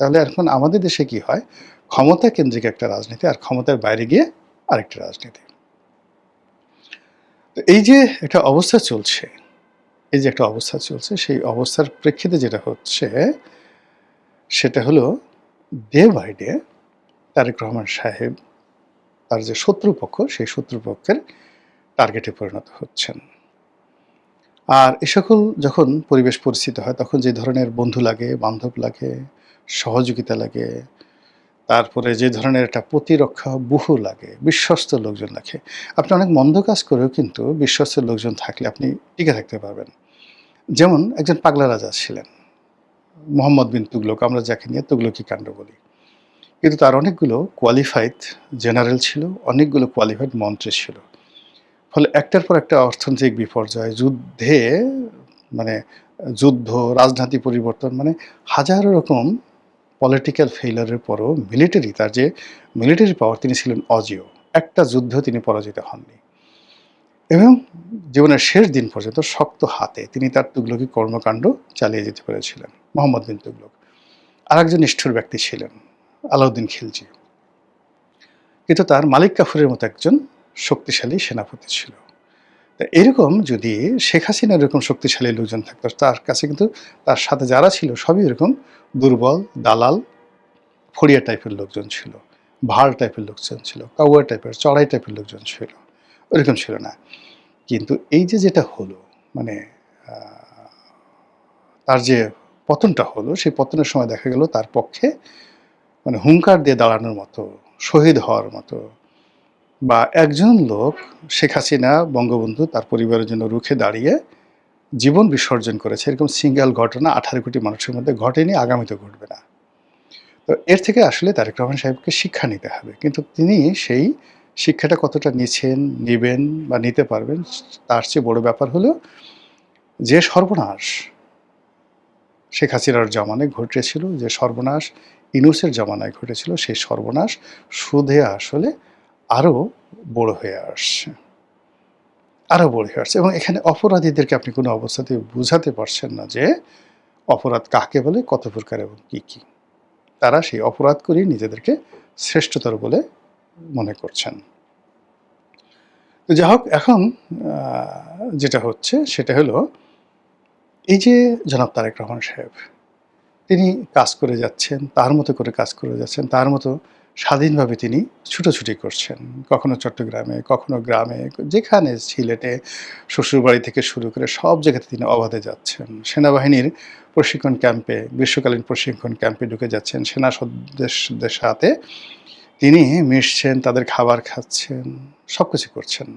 তাহলে এখন আমাদের দেশে কি হয়, ক্ষমতা কেন্দ্রিক একটা রাজনীতি আর ক্ষমতার বাইরে গিয়ে আরেকটা রাজনীতি। তো এই যে একটা অবস্থা চলছে, সেই অবস্থার প্রেক্ষিতে যেটা হচ্ছে সেটা হলো day by day Tarique Rahman সাহেব তার যে শত্রুপক্ষ, সেই শত্রুপক্ষের টার্গেটে পরিণত হচ্ছেন। আর এ সকল যখন পরিবেশ পরিস্থিতি হয় তখন যে ধরনের বন্ধু লাগে, বান্ধব লাগে, সহযোগিতা লাগে, তারপরে যে ধরনের একটা প্রতিরক্ষা ব্যূহ লাগে, বিশ্বস্ত লোকজন লাগে। আপনি অনেক মন্দ কাজ করেও কিন্তু বিশ্বস্ত লোকজন থাকলে আপনি টিকে থাকতে পারবেন। যেমন একজন পাগলা রাজা ছিলেন, মুহাম্মদ বিন তুগলক, আমরা যাকে নিয়ে তুগলকি কাণ্ড বলি। কিন্তু তার অনেকগুলো কোয়ালিফাইড জেনারেল ছিল, অনেকগুলো কোয়ালিফাইড মন্ত্রী ছিল। ফলে একটার পর একটা অর্থনৈতিক বিপর্যয়, যুদ্ধে মানে যুদ্ধ, রাজনৈতিক পরিবর্তন, মানে হাজারো রকম পলিটিক্যাল ফেইলিউরের পরও তার যে মিলিটারি পাওয়ার, তিনি ছিলেন অজেয়। একটা যুদ্ধ তিনি পরাজিত হননি। এবং জীবনের শেষ দিন পর্যন্ত শক্ত হাতে তিনি তার তুগলকি কর্মকাণ্ড চালিয়ে যেতে পেরেছিলেন, মোহাম্মদ বিন তুগলক। আরেকজন নিষ্ঠুর ব্যক্তি ছিলেন আলাউদ্দিন খিলজি। কিন্তু তার মালিক কাফুরের মতো একজন শক্তিশালী সেনাপতি ছিল। এরকম যদি শেখ হাসিনার এরকম শক্তিশালী লোকজন থাকতো, তার কাছে কিন্তু তার সাথে যারা ছিল সবই এরকম দুর্বল, দালাল, ফড়িয়া টাইপের লোকজন ছিল, ভাড় টাইপের লোকজন ছিল, কাউয়া টাইপের, চড়াই টাইপের লোকজন ছিল, ওরকম ছিল না। কিন্তু এই যে যেটা হলো, মানে তার যে পতনটা হলো, সেই পতনের সময় দেখা গেল তার পক্ষে মানে হুঙ্কার দিয়ে দাঁড়ানোর মতো, শহীদ হওয়ার মতো, বা একজন লোক শেখ হাসিনা, বঙ্গবন্ধু, তার পরিবারের জন্য রুখে দাঁড়িয়ে জীবন বিসর্জন করেছে, এরকম সিঙ্গেল ঘটনা 18 কোটি মানুষের মধ্যে ঘটেনি, আগামীতে ঘটবে না। তো এর থেকে আসলে তারেক রহমান সাহেবকে শিক্ষা নিতে হবে। কিন্তু তিনি সেই শিক্ষাটা কতটা নিছেন, নিবেন বা নিতে পারবেন, তার চেয়ে বড় ব্যাপার হলো যে সর্বনাশ শেখ হাসিনার জমানায় ঘটেছিল, যে সর্বনাশ ইউনূসের জমানায় ঘটেছিল, সেই সর্বনাশ সুদে আসলে আরও বড় হয়ে আসছে, আরও বড় হয়ে আসছে। এবং এখানে অপরাধীদেরকে আপনি কোনো অবস্থাতেই বুঝাতে পারছেন না যে অপরাধ কাকে বলে, কত প্রকার এবং কী কী। তারা সেই অপরাধ করেই নিজেদেরকে শ্রেষ্ঠতর বলে মনে করছেন। তো যাই হোক, এখন যেটা হচ্ছে সেটা হলো এই যে জনাব তারেক রহমান সাহেব, তিনি কাজ করে যাচ্ছেন, তার মতো করে কাজ করে যাচ্ছেন, তার মতো স্বাধীনভাবে তিনি ছুটোছুটি করছেন। কখনো চট্টগ্রামে, কখনো গ্রামে, যেখানে সিলেটে, শ্বশুরবাড়ি থেকে শুরু করে সব জায়গাতে তিনি অবাধে যাচ্ছেন। সেনাবাহিনীর প্রশিক্ষণ ক্যাম্পে, গ্রীষ্মকালীন প্রশিক্ষণ ক্যাম্পে ঢুকে যাচ্ছেন, সেনা সদস্যদের সাথে তিনি মিশছেন, তাদের খাবার খাচ্ছেন, সব কিছু করছেন।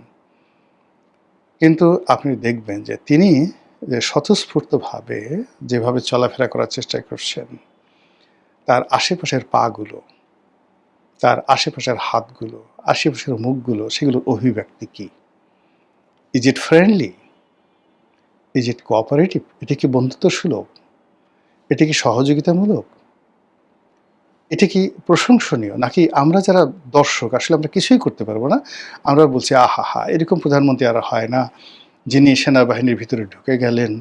কিন্তু আপনি দেখবেন যে তিনি যে স্বতঃস্ফূর্তভাবে যেভাবে চলাফেরা করার চেষ্টা করছেন, তার আশেপাশের পাগুলো, তার আশেপাশের হাতগুলো, আশেপাশের মুখগুলো, সেগুলোর অভিব্যক্তি কী? Is it friendly? Is it cooperative? এটা কি বন্ধুত্বসুলভ? এটা কি সহযোগিতামূলক? এটা কি প্রশংসনীয়? নাকি আমরা যারা দর্শক, আসলে আমরা কিছুই করতে পারবো না, আমরা বলছি আহাহা, এরকম প্রধানমন্ত্রী আর হয় না, যিনি সেনাবাহিনীর ভিতরে ঢুকে গেলেন,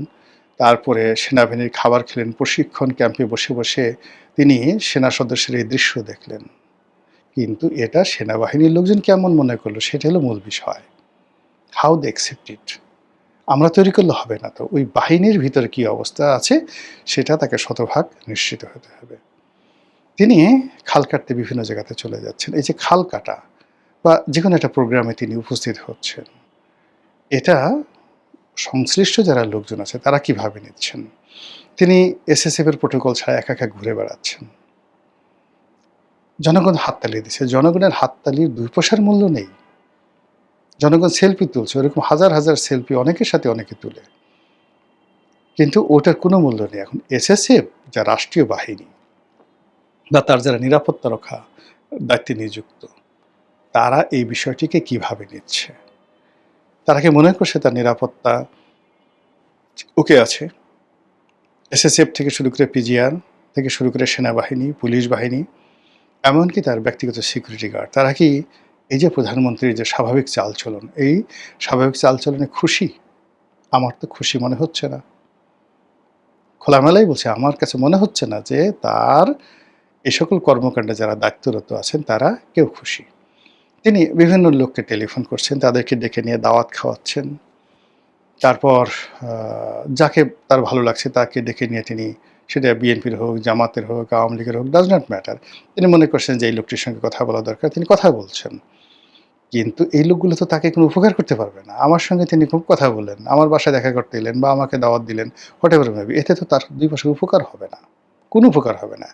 তারপরে সেনাবাহিনীর খাবার খেলেন, প্রশিক্ষণ ক্যাম্পে বসে বসে তিনি সেনা সদস্যের এই দৃশ্য দেখলেন। কিন্তু এটা সেনাবাহিনীর লোকজন কেমন মনে করলো, সেটা হলো মূল বিষয়। How they accept it. আমরা তৈরি করলে হবে না। তো ওই বাহিনীর ভিতরে কী অবস্থা আছে সেটা তাকে শতভাগ নিশ্চিত হতে হবে। তিনি খাল কাটতে বিভিন্ন জায়গাতে চলে যাচ্ছেন। এই যে খাল কাটা বা যেকোনো একটা প্রোগ্রামে তিনি উপস্থিত হচ্ছেন, এটা সংশ্লিষ্ট যারা লোকজন আছে তারা কিভাবে নিচ্ছেন? তিনি এসএসএফ এর প্রোটোকল ছাড়া একা একা ঘুরে বেড়াচ্ছেন। জনগণ হাততালি দিচ্ছে। জনগণের হাততালির ২ পয়সার মূল্য নেই। জনগণ সেলফি তুলছে, ওরকম হাজার হাজার সেলফি অনেকের সাথে অনেকে তুলে, কিন্তু ওটার কোনো মূল্য নেই। এখন এসএসএফ যা রাষ্ট্রীয় বাহিনী বা তার যারা নিরাপত্তা রক্ষা দায়িত্বে নিযুক্ত, তারা এই বিষয়টিকে কিভাবে নিচ্ছে? তারা কি মনে করছে তার নিরাপত্তা ওকে আছে? এসএসএফ থেকে শুরু করে পিজিআর থেকে শুরু করে সেনাবাহিনী, পুলিশ বাহিনী, এমনকি তার ব্যক্তিগত সিকিউরিটি গার্ড, তারা কি এই যে প্রধানমন্ত্রীর যে স্বাভাবিক চালচলন, এই স্বাভাবিক চালচলনে খুশি? আমার তো খুশি মনে হচ্ছে না। খোলামেলাই বলছি, আমার কাছে মনে হচ্ছে না যে তার এই সকল কর্মকাণ্ডে যারা দায়িত্বরত আছেন তারা কেউ খুশি। তিনি বিভিন্ন লোককে টেলিফোন করছেন, তাদেরকে ডেকে নিয়ে দাওয়াত খাওয়াচ্ছেন। তারপর যাকে তার ভালো লাগছে তাকে ডেকে নিয়ে তিনি, সেটা বিএনপির হোক, জামাতের হোক, আওয়ামী লীগের হোক, ডাজ নট ম্যাটার। তিনি মনে করছেন যে এই লোকটির সঙ্গে কথা বলা দরকার, তিনি কথা বলছেন। কিন্তু এই লোকগুলো তো তাকে কোনো উপকার করতে পারবে না। আমার সঙ্গে তিনি খুব কথা বললেন, আমার বাসায় দেখা করতে এলেন বা আমাকে দাওয়াত দিলেন, হোয়াটএভার মেবি, এতে তো তার ২ পাশে উপকার হবে না। কোনো উপকার হবে না।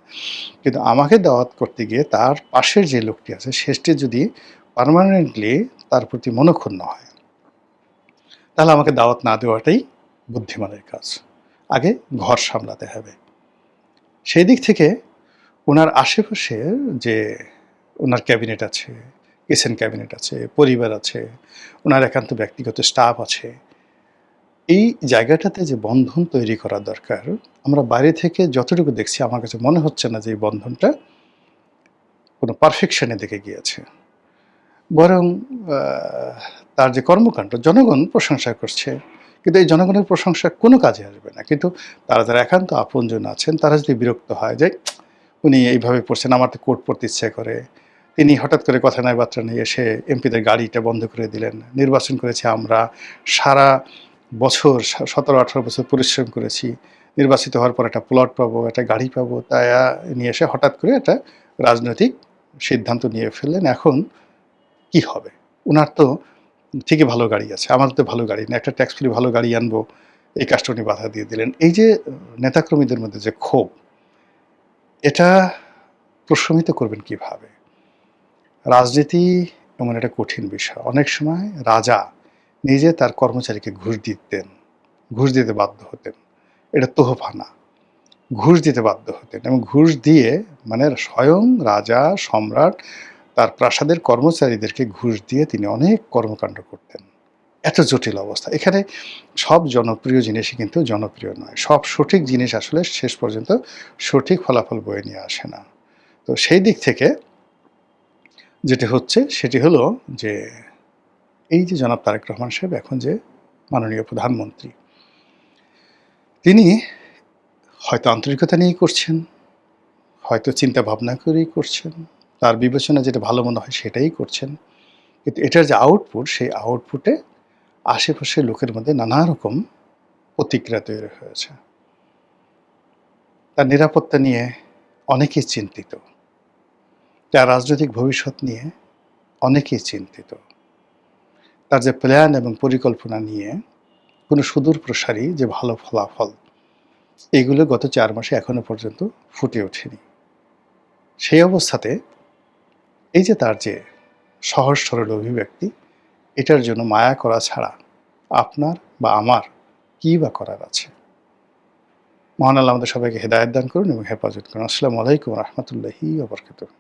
কিন্তু আমাকে দাওয়াত করতে গিয়ে তার পাশের যে লোকটি আছে সেটি যদি পার্মানেন্টলি তার প্রতি মনঃক্ষুণ্ণ হয়, তাহলে আমাকে দাওয়াত না দেওয়াটাই বুদ্ধিমানের কাজ। আগে ঘর সামলাতে হবে। সেই দিক থেকে উনার আশেপাশের যে উনার ক্যাবিনেট আছে, কিচেন ক্যাবিনেট আছে, পরিবার আছে, উনার একান্ত ব্যক্তিগত স্টাফ আছে। এই জায়গাটাতে যে বন্ধন তৈরি করা দরকার, আমরা বাইরে থেকে যতটুকু দেখছি আমার কাছে মনে হচ্ছে না যে এই বন্ধনটা কোনো পারফেকশন এর দিকে গিয়েছে। বরং আ তার যে কর্মকাণ্ড জনগণ প্রশংসা করছে। কিন্তু এই জনগণের প্রশংসা কোনো কাজে আসবে না। কিন্তু তারা যারা একান্ত আপনজন আছেন তারা যদি বিরক্ত হয় যে, উনি এইভাবে পড়ছেন, আমার তো কোট পড়তে ইচ্ছে করে। তিনি হঠাৎ করে কথা নাই বার্তা নেই এসে এমপিদের গাড়িটা বন্ধ করে দিলেন। নির্বাচন করেছি আমরা। সারা বছর ১৭-১৮ বছর পরিশ্রম করেছি। নির্বাচিত হওয়ার পর একটা প্লট পাবো, একটা গাড়ি পাবো। তা নিয়ে এসে হঠাৎ করে একটা রাজনৈতিক সিদ্ধান্ত নিয়ে ফেললেন। এখন কি হবে? উনার তো ঠিকই ভালো গাড়ি আছে। আমাদের তো ভালো গাড়ি না। একটা ট্যাক্স ফ্রি ভালো গাড়ি আনবো, এই কাজটা উনি বাধা দিয়ে দিলেন। এই যে নেতাকর্মীদের মধ্যে যে ক্ষোভ, এটা প্রশমিত করবেন কিভাবে? রাজনীতি এমন একটা কঠিন বিষয়। অনেক সময় রাজা নিজে তার কর্মচারীকে ঘুষ দিতেন। ঘুষ দিতে বাধ্য হতেন। এটা তোহফা না। ঘুষ দিতে বাধ্য হতেন এবং ঘুষ দিয়ে মানে স্বয়ং রাজা, সম্রাট তার প্রাসাদের কর্মচারীদেরকে ঘুষ দিয়ে তিনি অনেক কর্মকাণ্ড করতেন। এত জটিল অবস্থা। এখানে সব জনপ্রিয় জিনিসই কিন্তু জনপ্রিয় নয়। সব সঠিক জিনিস আসলে শেষ পর্যন্ত সঠিক ফলাফল বয়ে নিয়ে আসে না। তো সেই দিক থেকে যেটি হচ্ছে সেটি হলো যে, এই যে জনাব তারেক রহমান সাহেব এখন যে মাননীয় প্রধানমন্ত্রী, তিনি হয়তো আন্তরিকতা নিয়েই করছেন, হয়তো চিন্তা ভাবনা করেই করছেন, তার বিবেচনায় যেটা ভালো মনে হয় সেটাই করছেন। কিন্তু এটার যে আউটপুট, সেই আউটপুটে আশেপাশের লোকের মধ্যে নানা রকম প্রতিক্রিয়া তৈরি হয়েছে। তার নিরাপত্তা নিয়ে অনেকেই চিন্তিত। তার রাজনৈতিক ভবিষ্যৎ নিয়ে অনেকেই চিন্তিত। তার যে প্ল্যান এবং পরিকল্পনা নিয়ে কোনো সুদূর প্রসারী যে ভালো ফলাফল, এগুলো গত ৪ মাসে এখনো পর্যন্ত ফুটে ওঠেনি। সেই অবস্থাতে এই যে তার যে সহজ সরল অভিব্যক্তি, এটার জন্য মায়া করা ছাড়া আপনার বা আমার কী বা করার আছে? মহান আল্লাহ আমাদের সবাইকে হেদায়েত দান করুন এবং হেফাজত করুন। আসসালামু আলাইকুম ওয়া রাহমাতুল্লাহি ওয়া বারাকাতুহু।